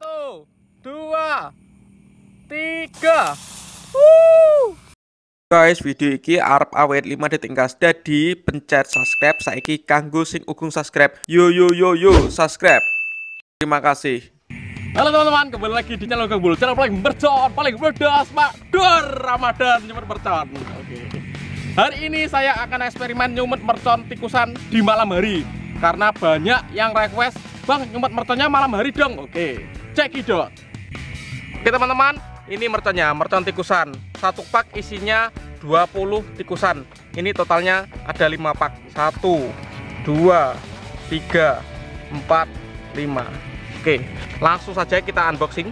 1, 2, 3. Guys, video iki arep awet 5 detik gas. Dadi pencet subscribe saiki kanggo sing ugung subscribe. Yo subscribe. Terima kasih. Halo teman-teman, kembali lagi di channel Kang Bul. Channel paling mercon, paling berdas, makdor Ramadan nyumet mercon. Oke. Hari ini saya akan eksperimen nyumet mercon tikusan di malam hari. Karena banyak yang request, "Bang, nyumet merconnya malam hari dong." Oke. Cekidot. Oke teman-teman, ini merconnya, mercon tikusan. Satu pak isinya 20 tikusan. Ini totalnya ada 5 pak. 1, 2, 3, 4, 5. Oke, langsung saja kita unboxing.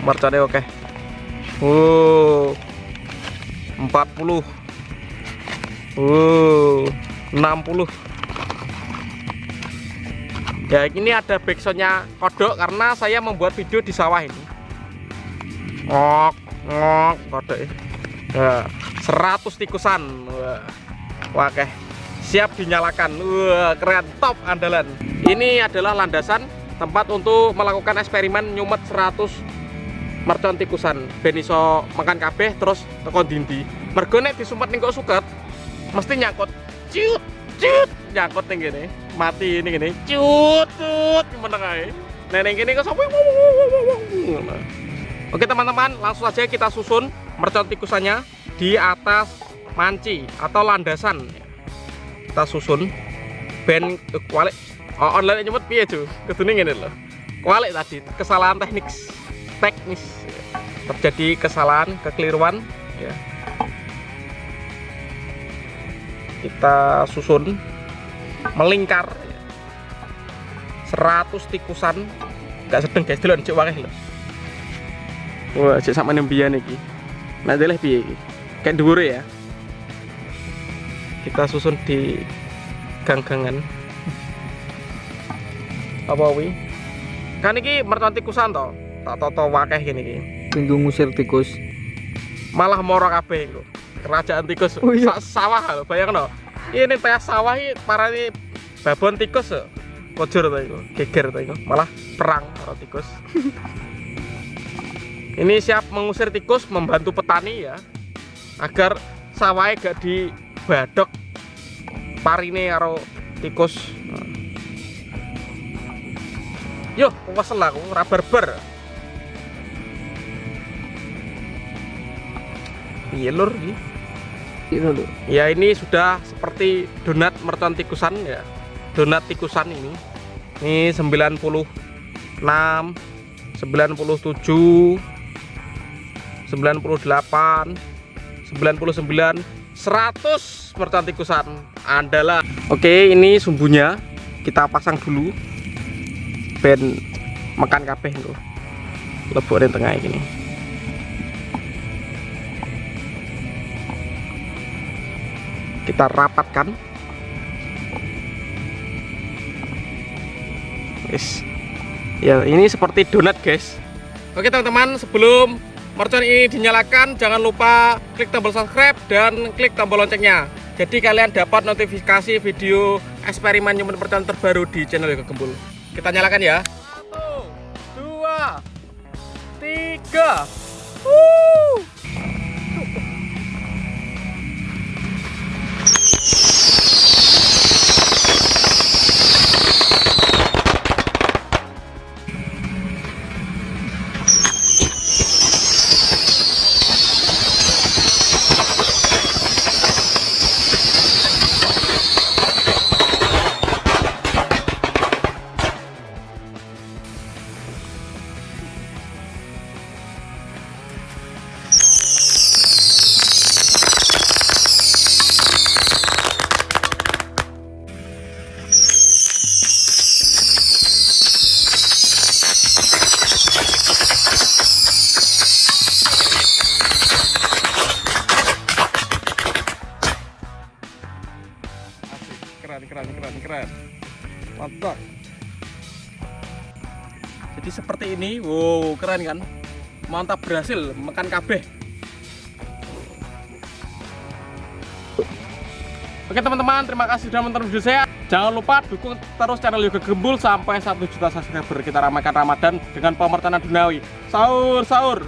Merconnya oke. 40. 60. Ya, ini ada backsoundnya kodok karena saya membuat video di sawah ini. Ngok kodok ya. 100 tikusan. Wah, oke. Siap dinyalakan. Wah, keren, top, andalan. Ini adalah landasan tempat untuk melakukan eksperimen nyumet 100 mercon tikusan. Ben iso makan kabeh terus tekan dindi. Mergo nek disumpet ning kok suket mesti nyangkut. Ciut nyangkut ning kene. Mati ini gini. Ciut meneng ae. Nah ning kene kok sampe. Oke teman-teman, langsung saja kita susun mercon tikusannya di atas manci atau landasan. Kita susun ben kualik. Oh, online nyebut piye, Cu? Kedune ngene lho. Kualik tadi, kesalahan teknis. Terjadi kesalahan, kekeliruan ya. Kita susun melingkar 100 tikusan. Enggak sedeng guys, delon cek wakeh lho. Wah, cek sak menembian iki. Nek deleh piye iki? Kayak dhuwur ya. Kita susun di gang-gangan. Apa wi? Kan iki mercon tikusan to. Tak toto wakeh ngene iki. Tunggu ngusir tikus. Malah moro kabeh lho. Kerajaan tikus. Oh, iya. Sawah lho, bayangno. Ini tengah sawah iki parane babon tikus. Kojor to iku, geger to iku. Malah perang karo tikus. Ini siap mengusir tikus, membantu petani ya. Agar sawahnya gak dibadok parine karo tikus. Yo, kesel aku, ora barbar. Piye lur iki? Ya ini sudah seperti donat mercon tikusan ya. Donat tikusan ini. Ini 96, 97, 98, 99, 100 mercon tikusan andalan. Oke, ini sumbunya kita pasang dulu. Ben makan kabeh lho. Lebokne tengah gini. Kita rapatkan. Guys. Ya, ini seperti donat, guys. Oke, teman-teman, sebelum mercon ini dinyalakan, jangan lupa klik tombol subscribe dan klik tombol loncengnya. Jadi kalian dapat notifikasi video eksperimen nyumet mercon terbaru di channel Kang Gembul. Kita nyalakan ya. 1, 2, 3. Keren. Mantap. Jadi seperti ini. Wow, keren kan? Mantap, berhasil makan kabeh. Oke teman-teman, terima kasih sudah menonton video saya. Jangan lupa dukung terus channel Yoga Gembul sampai 1 juta subscriber. Kita ramaikan Ramadan dengan pemertanan duniawi. Sahur, sahur.